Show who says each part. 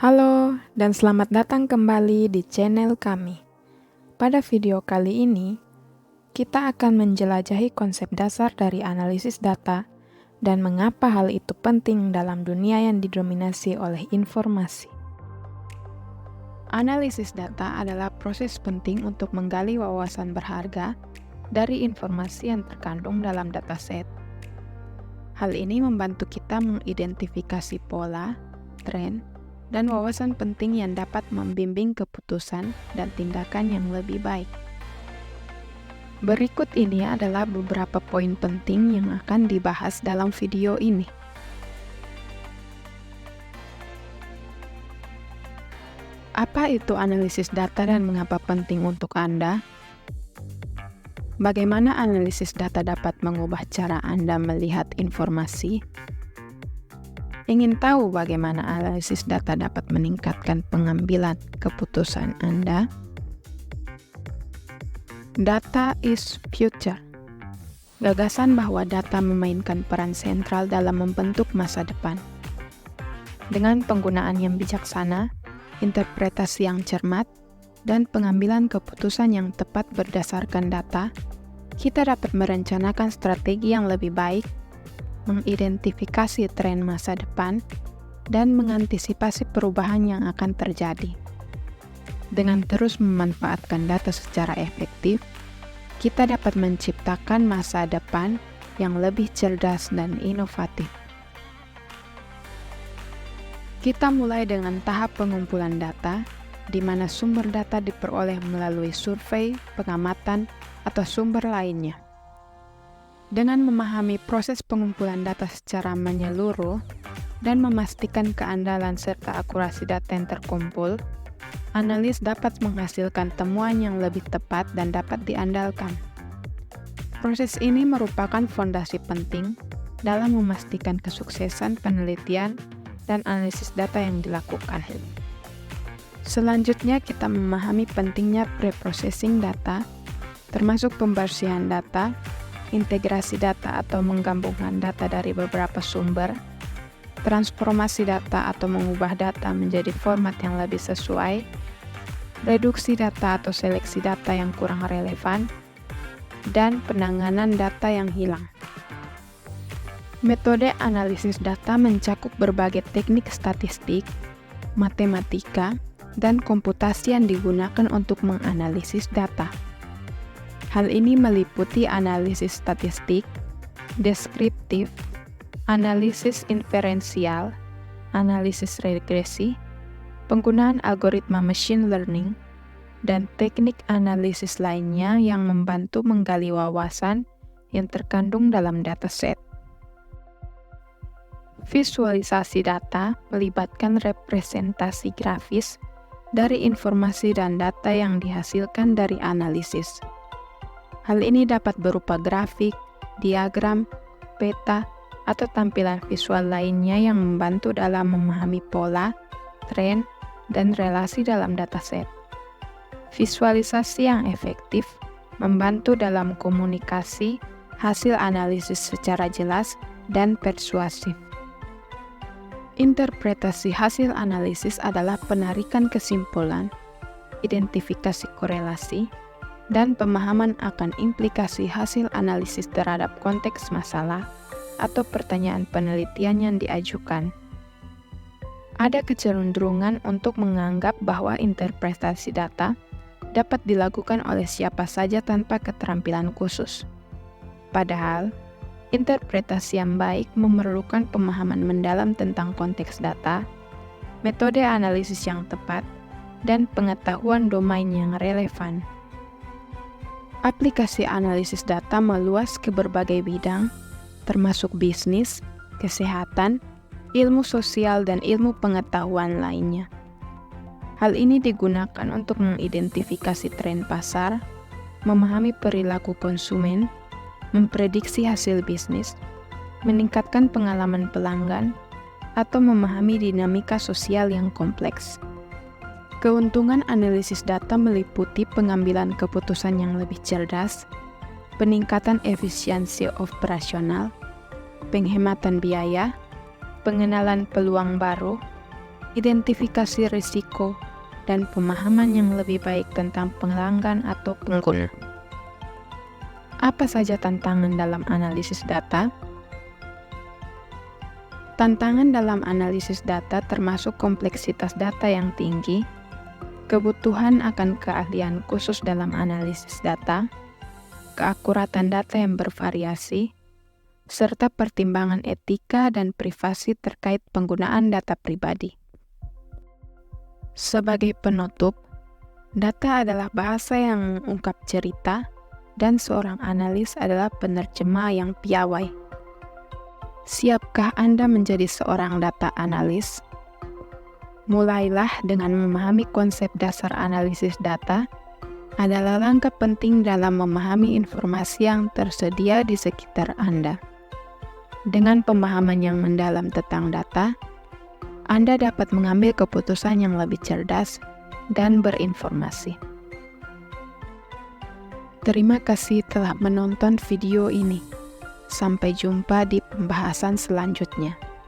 Speaker 1: Halo, dan selamat datang kembali di channel kami. Pada video kali ini, kita akan menjelajahi konsep dasar dari analisis data dan mengapa hal itu penting dalam dunia yang didominasi oleh informasi. Analisis data adalah proses penting untuk menggali wawasan berharga dari informasi yang terkandung dalam dataset. Hal ini membantu kita mengidentifikasi pola, tren, dan wawasan penting yang dapat membimbing keputusan dan tindakan yang lebih baik. Berikut ini adalah beberapa poin penting yang akan dibahas dalam video ini. Apa itu analisis data dan mengapa penting untuk Anda? Bagaimana analisis data dapat mengubah cara Anda melihat informasi? Ingin tahu bagaimana analisis data dapat meningkatkan pengambilan keputusan Anda? Data is future. Gagasan bahwa data memainkan peran sentral dalam membentuk masa depan. Dengan penggunaan yang bijaksana, interpretasi yang cermat, dan pengambilan keputusan yang tepat berdasarkan data, kita dapat merencanakan strategi yang lebih baik, mengidentifikasi tren masa depan, dan mengantisipasi perubahan yang akan terjadi. Dengan terus memanfaatkan data secara efektif, kita dapat menciptakan masa depan yang lebih cerdas dan inovatif. Kita mulai dengan tahap pengumpulan data, di mana sumber data diperoleh melalui survei, pengamatan, atau sumber lainnya. Dengan memahami proses pengumpulan data secara menyeluruh dan memastikan keandalan serta akurasi data yang terkumpul, analis dapat menghasilkan temuan yang lebih tepat dan dapat diandalkan. Proses ini merupakan fondasi penting dalam memastikan kesuksesan penelitian dan analisis data yang dilakukan. Selanjutnya, kita memahami pentingnya preprocessing data, termasuk pembersihan data, integrasi data atau menggabungkan data dari beberapa sumber, transformasi data atau mengubah data menjadi format yang lebih sesuai, reduksi data atau seleksi data yang kurang relevan, dan penanganan data yang hilang. Metode analisis data mencakup berbagai teknik statistik, matematika, dan komputasi yang digunakan untuk menganalisis data. Hal ini meliputi analisis statistik, deskriptif, analisis inferensial, analisis regresi, penggunaan algoritma machine learning, dan teknik analisis lainnya yang membantu menggali wawasan yang terkandung dalam dataset. Visualisasi data melibatkan representasi grafis dari informasi dan data yang dihasilkan dari analisis. Hal ini dapat berupa grafik, diagram, peta, atau tampilan visual lainnya yang membantu dalam memahami pola, tren, dan relasi dalam dataset. Visualisasi yang efektif membantu dalam komunikasi hasil analisis secara jelas dan persuasif. Interpretasi hasil analisis adalah penarikan kesimpulan, identifikasi korelasi, dan pemahaman akan implikasi hasil analisis terhadap konteks masalah atau pertanyaan penelitian yang diajukan. Ada kecenderungan untuk menganggap bahwa interpretasi data dapat dilakukan oleh siapa saja tanpa keterampilan khusus. Padahal, interpretasi yang baik memerlukan pemahaman mendalam tentang konteks data, metode analisis yang tepat, dan pengetahuan domain yang relevan. Aplikasi analisis data meluas ke berbagai bidang, termasuk bisnis, kesehatan, ilmu sosial, dan ilmu pengetahuan lainnya. Hal ini digunakan untuk mengidentifikasi tren pasar, memahami perilaku konsumen, memprediksi hasil bisnis, meningkatkan pengalaman pelanggan, atau memahami dinamika sosial yang kompleks. Keuntungan analisis data meliputi pengambilan keputusan yang lebih cerdas, peningkatan efisiensi operasional, penghematan biaya, pengenalan peluang baru, identifikasi risiko, dan pemahaman yang lebih baik tentang pelanggan atau pengguna. Apa saja tantangan dalam analisis data? Tantangan dalam analisis data termasuk kompleksitas data yang tinggi, kebutuhan akan keahlian khusus dalam analisis data, keakuratan data yang bervariasi, serta pertimbangan etika dan privasi terkait penggunaan data pribadi. Sebagai penutup, data adalah bahasa yang mengungkap cerita, dan seorang analis adalah penerjemah yang piawai. Siapkah Anda menjadi seorang data analis? Mulailah dengan memahami konsep dasar analisis data adalah langkah penting dalam memahami informasi yang tersedia di sekitar Anda. Dengan pemahaman yang mendalam tentang data, Anda dapat mengambil keputusan yang lebih cerdas dan berinformasi. Terima kasih telah menonton video ini. Sampai jumpa di pembahasan selanjutnya.